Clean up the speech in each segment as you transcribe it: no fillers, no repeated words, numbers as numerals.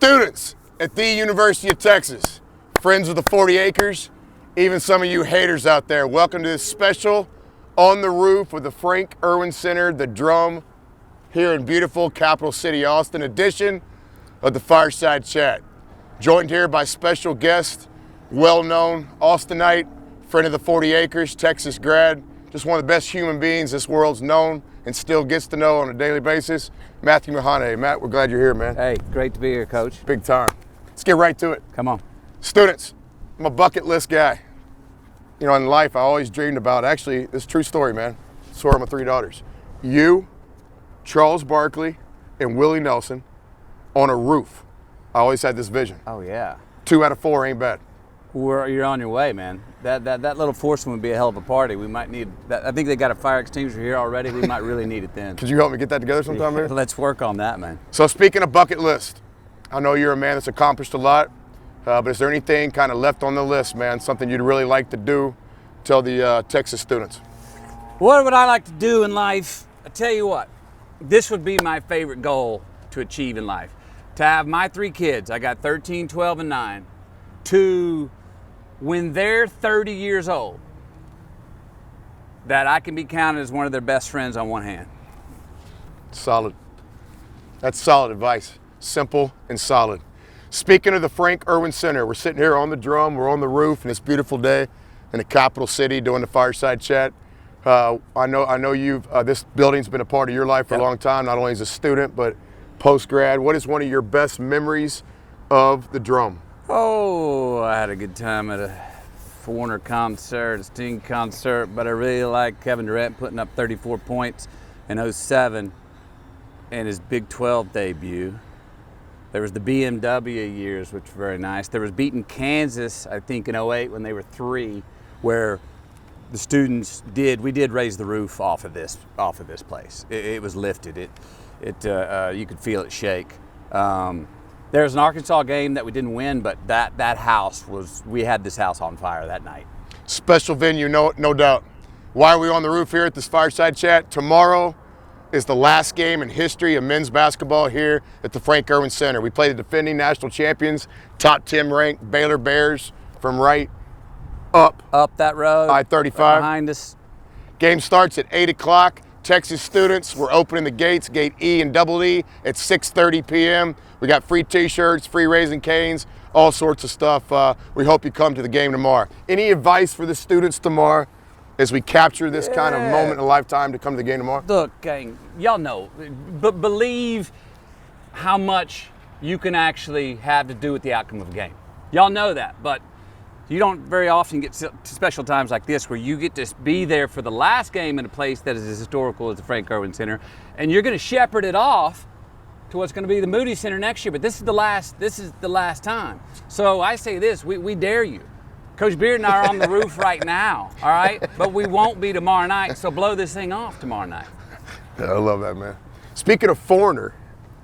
Students at the University of Texas, friends of the 40 acres, even some of you haters out there, welcome to this special On the Roof with the Frank Erwin Center, the Drum, here in beautiful capital city Austin, edition of the Fireside Chat. Joined here by special guest, well-known Austinite, friend of the 40 acres, Texas grad, just one of the best human beings this world's known and still gets to know on a daily basis, Matthew McConaughey. Matt, we're glad you're here, man. Hey, great to be here, Coach. Big time. Let's get right to it. Come on. Students, I'm a bucket list guy. You know, in life, I always dreamed about, actually, this is a true story, man. I swear on my 3 daughters. You, Charles Barkley, and Willie Nelson on a roof. I always had this vision. Oh, yeah. 2 out of 4 ain't bad. You're on your way, man. That little foursome would be a hell of a party. We might need that. I think they got a fire extinguisher here already. We might really need it then. Could you help me get that together sometime, man? Let's work on that, man. So speaking of bucket list, I know you're a man that's accomplished a lot, but is there anything kind of left on the list, man, something you'd really like to do? Tell the Texas students. What would I like to do in life? I tell you what, this would be my favorite goal to achieve in life. To have my 3 kids, I got 13, 12, and 9, to when they're 30 years old, that I can be counted as one of their best friends on one hand. Solid. That's solid advice. Simple and solid. Speaking of the Frank Erwin Center, we're sitting here on the drum, we're on the roof, and it's a beautiful day in the capital city doing the Fireside Chat. I know you've this building's been a part of your life for a long time, not only as a student, but post-grad. What is one of your best memories of the drum? Oh, I had a good time at a Warner concert, a Sting concert, but I really like Kevin Durant putting up 34 points in 2007 in his Big 12 debut. There was the BMW years, which were very nice. There was beating Kansas, I think, in 2008 when they were 3, where the students we did raise the roof off of this place. It was lifted. You could feel it shake. There was an Arkansas game that we didn't win, but that house we had this house on fire that night. Special venue, no doubt. Why are we on the roof here at this Fireside Chat? Tomorrow is the last game in history of men's basketball here at the Frank Erwin Center. We play the defending national champions, top 10 ranked Baylor Bears from right up that road, I-35. Right behind us. Game starts at 8 o'clock. Texas students, we're opening the gates, gate E and double E, at 6:30 p.m. We got free t-shirts, free Raising Canes, all sorts of stuff. We hope you come to the game tomorrow. Any advice for the students tomorrow as we capture this kind of moment in a lifetime to come to the game tomorrow? Look, gang, y'all know, but believe how much you can actually have to do with the outcome of a game. Y'all know that, but you don't very often get to special times like this where you get to be there for the last game in a place that is as historical as the Frank Erwin Center, and you're going to shepherd it off to what's going to be the Moody Center next year. But this is the last time. So I say this: we dare you. Coach Beard and I are on the roof right now, all right? But we won't be tomorrow night. So blow this thing off tomorrow night. Yeah, I love that, man. Speaking of foreigner,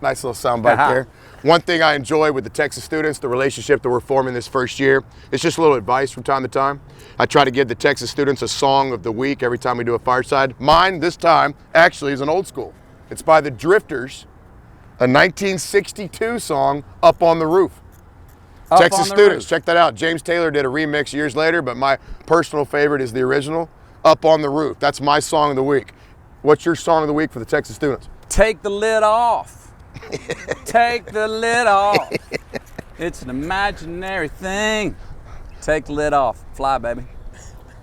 nice little soundbite there. One thing I enjoy with the Texas students, the relationship that we're forming this first year, it's just a little advice from time to time. I try to give the Texas students a song of the week every time we do a Fireside. Mine, this time, actually is an old school. It's by the Drifters, a 1962 song, Up on the Roof. Texas students, check that out. James Taylor did a remix years later, but my personal favorite is the original, Up on the Roof. That's my song of the week. What's your song of the week for the Texas students? Take the lid off. Take the lid off. It's an imaginary thing. Take the lid off. Fly, baby.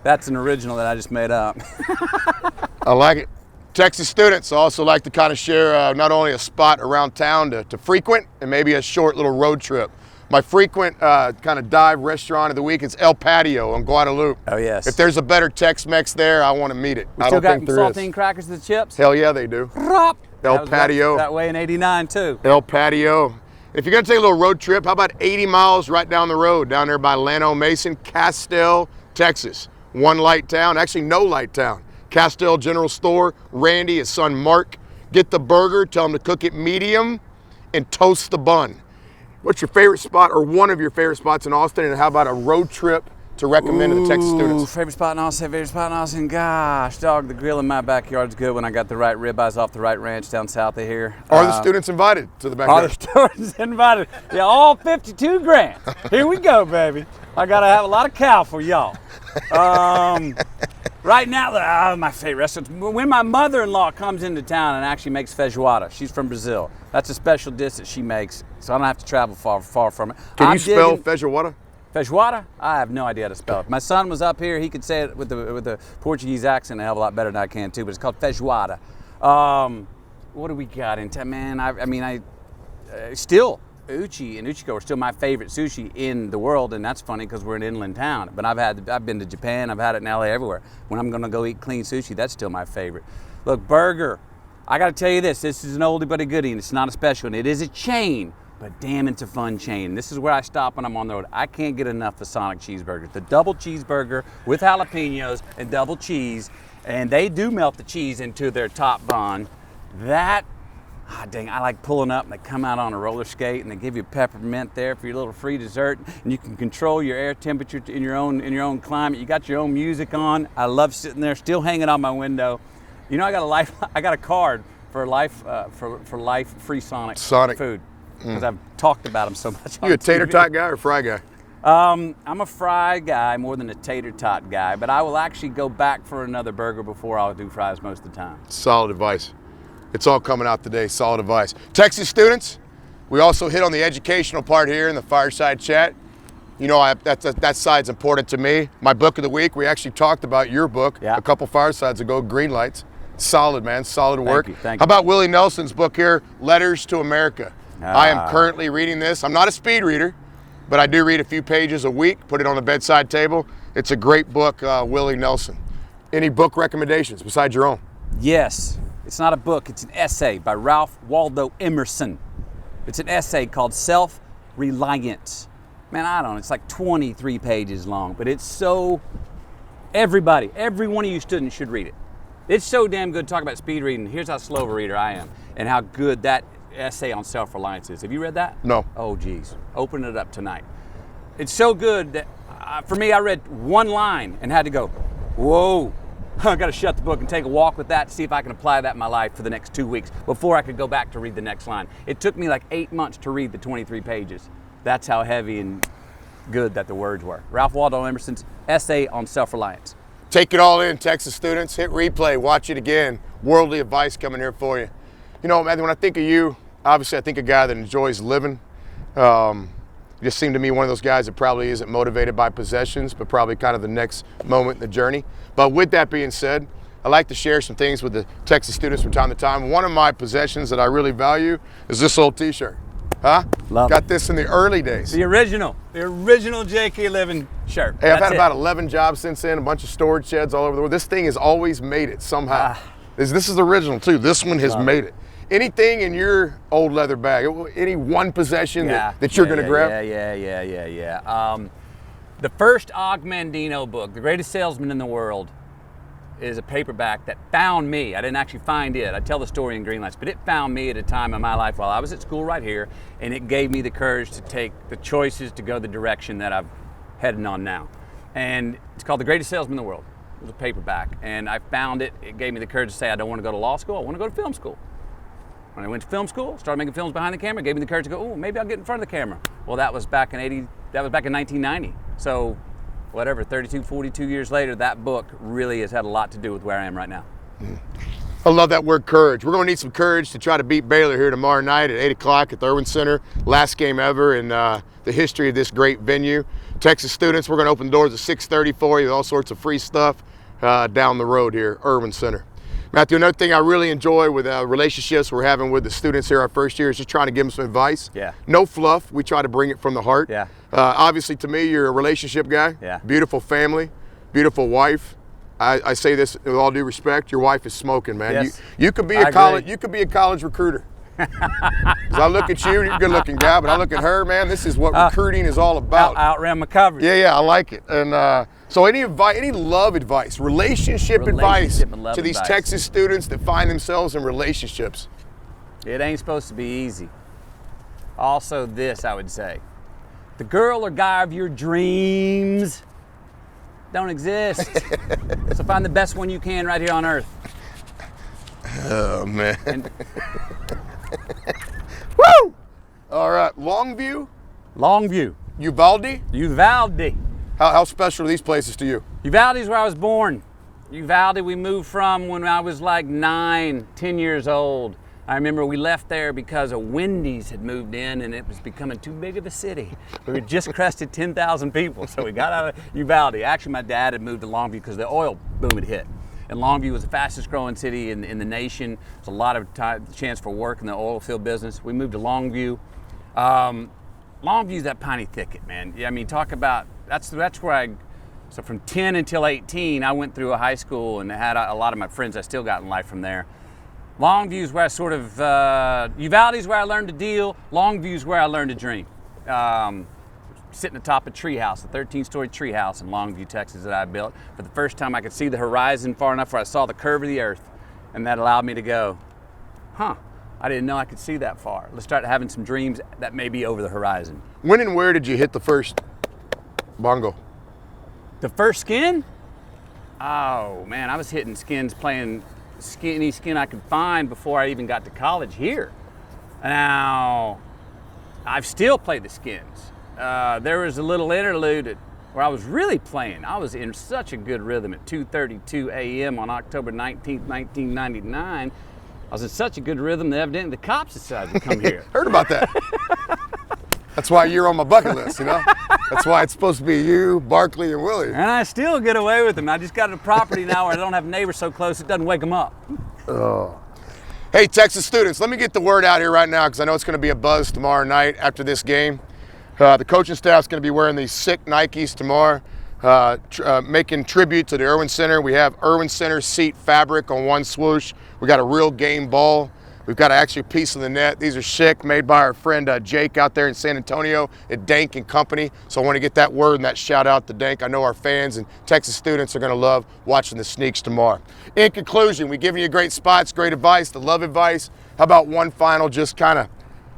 That's an original that I just made up. I like it. Texas students also like to kind of share not only a spot around town to frequent and maybe a short little road trip. My frequent kind of dive restaurant of the week is El Patio on Guadalupe. Oh, yes. If there's a better Tex-Mex there, I want to meet it. I don't think there is. Saltine crackers with the chips? Hell yeah, they do. El Patio. That way in 89 too. El Patio. If you're going to take a little road trip, how about 80 miles right down the road, down there by Llano Mason, Castell, Texas. One light town, actually no light town. Castell General Store, Randy, his son Mark. Get the burger, tell him to cook it medium, and toast the bun. What's your favorite spot or one of your favorite spots in Austin, and how about a road trip to recommend to the Texas students? Favorite spot in Austin, gosh, dog, the grill in my backyard's good when I got the right ribeyes off the right ranch down south of here. Are the students invited to the backyard? Are the students invited? Yeah, all 52 grand. Here we go, baby. I gotta have a lot of cow for y'all. Right now, my favorite restaurants. When my mother-in-law comes into town and actually makes feijoada, she's from Brazil. That's a special dish that she makes, so I don't have to travel far from it. Can you spell feijoada? Feijoada? I have no idea how to spell it. My son was up here. He could say it with the Portuguese accent a hell of a lot better than I can too. But it's called feijoada. What do we got in town, man? I still. Uchi and Uchiko are still my favorite sushi in the world, and that's funny because we're an inland town. But I've been to Japan, I've had it in LA, everywhere. When I'm gonna go eat clean sushi, that's still my favorite. Look, burger. I gotta tell you this is an oldie but a goodie, and it's not a special, and it is a chain, but damn, it's a fun chain. This is where I stop when I'm on the road. I can't get enough of Sonic cheeseburgers. The double cheeseburger with jalapenos and double cheese, and they do melt the cheese into their top bun. Dang, I like pulling up and they come out on a roller skate and they give you peppermint there for your little free dessert, and you can control your air temperature in your own climate. You got your own music on. I love sitting there, still hanging on my window. You know, I got a card for life free Sonic food because I've talked about them so much. You a tater tot guy or fry guy? I'm a fry guy more than a tater tot guy, but I will actually go back for another burger before I'll do fries most of the time. Solid advice. It's all coming out today. Solid advice. Texas students, we also hit on the educational part here in the Fireside chat. You know, that side's important to me. My book of the week, we actually talked about your book a couple Firesides ago, Green Lights. Solid, man. Solid work. Thank you. How about Willie Nelson's book here, Letters to America? I am currently reading this. I'm not a speed reader, but I do read a few pages a week, put it on the bedside table. It's a great book, Willie Nelson. Any book recommendations besides your own? Yes. It's not a book, it's an essay by Ralph Waldo Emerson. It's an essay called Self-Reliance. Man, I don't know, it's like 23 pages long, but it's so, every one of you students should read it. It's so damn good to talk about speed reading. Here's how slow of a reader I am and how good that essay on self-reliance is. Have you read that? No. Oh, geez. Open it up tonight. It's so good that, for me, I read one line and had to go, whoa. I've got to shut the book and take a walk with that to see if I can apply that in my life for the next 2 weeks before I could go back to read the next line. It took me like 8 months to read the 23 pages. That's how heavy and good that the words were. Ralph Waldo Emerson's essay on self-reliance. Take it all in, Texas students. Hit replay, watch it again. Worldly advice coming here for you. You know, Matthew, when I think of you, obviously I think a guy that enjoys living. You just seem to me one of those guys that probably isn't motivated by possessions, but probably kind of the next moment in the journey. But with that being said, I like to share some things with the Texas students from time to time. One of my possessions that I really value is this old t-shirt. Huh? Love Got it. this in the early days. The original JK Living shirt. Hey, I've had about 11 jobs since then, a bunch of storage sheds all over the world. This thing has always made it somehow. This is the original too. This one has made it. Anything in your old leather bag, any one possession that you're going to grab? Yeah. The first Og Mandino book, The Greatest Salesman in the World, is a paperback that found me. I didn't actually find it. I tell the story in Green Lights, but it found me at a time in my life while I was at school right here, and it gave me the courage to take the choices to go the direction that I'm heading on now. And it's called The Greatest Salesman in the World. It was a paperback, and I found it. It gave me the courage to say I don't want to go to law school. I want to go to film school. When I went to film school, started making films behind the camera, gave me the courage to go, oh, maybe I'll get in front of the camera. Well, that was back in 1990. So, whatever, 32, 42 years later, that book really has had a lot to do with where I am right now. I love that word, courage. We're going to need some courage to try to beat Baylor here tomorrow night at 8 o'clock at the Irwin Center. Last game ever in the history of this great venue. Texas students, we're going to open the doors at 6:30 for you with all sorts of free stuff down the road here, Irwin Center. Matthew, another thing I really enjoy with relationships we're having with the students here our first year is just trying to give them some advice. Yeah. No fluff. We try to bring it from the heart. Yeah. Obviously, to me, you're a relationship guy. Yeah. Beautiful family, beautiful wife. I say this with all due respect. Your wife is smoking, man. Yes. You could be I agree. you could be a college recruiter. 'Cause I look at you, you're a good-looking guy, but I look at her, man. This is what recruiting is all about. Outran my coverage. Yeah, I like it. And so any love advice, relationship advice and love to these advice. Texas students that find themselves in relationships? It ain't supposed to be easy. Also this, I would say. The girl or guy of your dreams don't exist. So find the best one you can right here on Earth. Oh, man. And Woo! All right, Longview, Longview, Uvalde. Uvalde. How special are these places to you? Uvalde is where I was born. Uvalde we moved from when I was like 9, 10 years old. I remember we left there because a Wendy's had moved in and it was becoming too big of a city. We had just crested 10,000 people, so we got out of Uvalde. Actually, my dad had moved to Longview because the oil boom had hit. And Longview was the fastest growing city in the nation. There's a lot of chance for work in the oil field business. We moved to Longview. Longview's that piney thicket, man. Yeah, I mean, talk about, that's where so from 10 until 18, I went through a high school and had a lot of my friends I still got in life from there. Longview's where I sort of, Uvalde's where I learned to deal. Longview's where I learned to dream. Sitting atop a treehouse, a 13-story treehouse in Longview, Texas that I built. For the first time I could see the horizon far enough where I saw the curve of the earth. And that allowed me to go, I didn't know I could see that far. Let's start having some dreams that may be over the horizon. When and where did you hit the first bongo? The first skin? Oh man, I was hitting skins, playing any skin I could find before I even got to college here. Now, I've still played the skins. There was a little interlude where I was really playing. I was in such a good rhythm at 2:32 a.m. on October 19th, 1999. I was in such a good rhythm that evidently the cops decided to come here. Heard about that. That's why you're on my bucket list, you know? That's why it's supposed to be you, Barkley, and Willie. And I still get away with them. I just got a property now where I don't have neighbors so close it doesn't wake them up. Oh. Hey, Texas students, let me get the word out here right now because I know it's going to be a buzz tomorrow night after this game. The coaching staff's going to be wearing these sick Nikes tomorrow, making tribute to the Irwin Center. We have Irwin Center seat fabric on one swoosh. We got a real game ball. We've got actually a piece of the net. These are sick, made by our friend Jake out there in San Antonio at Dank and Company. So I want to get that word and that shout out to Dank. I know our fans and Texas students are going to love watching the Sneaks tomorrow. In conclusion, we've given you great spots, great advice, the love advice. How about one final just kind of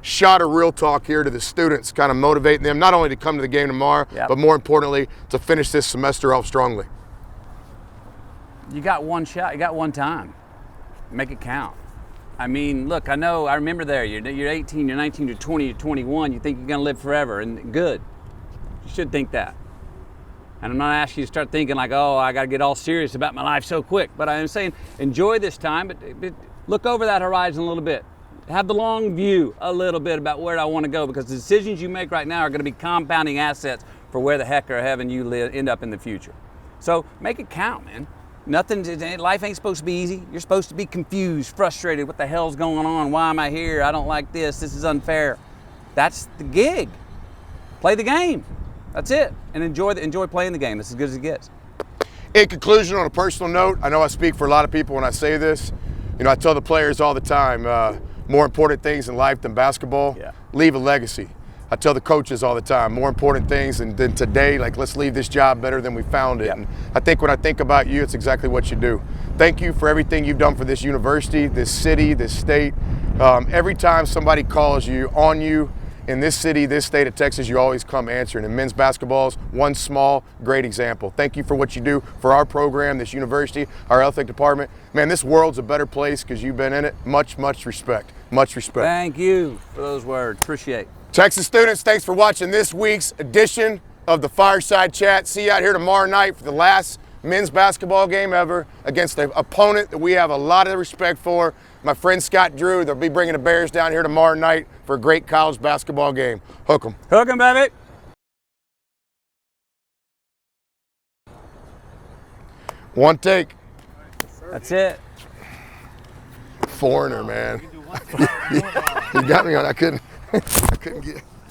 shot of real talk here to the students, kind of motivating them not only to come to the game tomorrow, but more importantly, to finish this semester off strongly. You got one shot, you got one time. Make it count. I mean, look, I remember there, you're 18, you're 19, you're 20, you're 21, you think you're gonna live forever, and good. You should think that. And I'm not asking you to start thinking like, oh, I gotta get all serious about my life so quick, but I'm saying enjoy this time, but look over that horizon a little bit. Have the long view a little bit about where I wanna go, because the decisions you make right now are gonna be compounding assets for where the heck or heaven you end up in the future. So make it count, man. Life ain't supposed to be easy. You're supposed to be confused, frustrated. What the hell's going on? Why am I here? I don't like this. This is unfair. That's the gig. Play the game. That's it. And enjoy playing the game. That's as good as it gets. In conclusion, on a personal note, I know I speak for a lot of people when I say this. You know, I tell the players all the time, more important things in life than basketball, leave a legacy. I tell the coaches all the time, more important things than today, like let's leave this job better than we found it. And I think when I think about you, it's exactly what you do. Thank you for everything you've done for this university, this city, this state. Every time somebody calls you on you in this city, this state of Texas, you always come answering. And men's basketball is one small, great example. Thank you for what you do for our program, this university, our athletic department. Man, this world's a better place because you've been in it. Much, much respect. Much respect. Thank you for those words. Appreciate it. Texas students, thanks for watching this week's edition of the Fireside Chat. See you out here tomorrow night for the last men's basketball game ever against an opponent that we have a lot of respect for. My friend Scott Drew, they'll be bringing the Bears down here tomorrow night for a great college basketball game. Hook 'em. Hook 'em, baby. One take. That's it. Foreigner, man. You got me on. I couldn't get.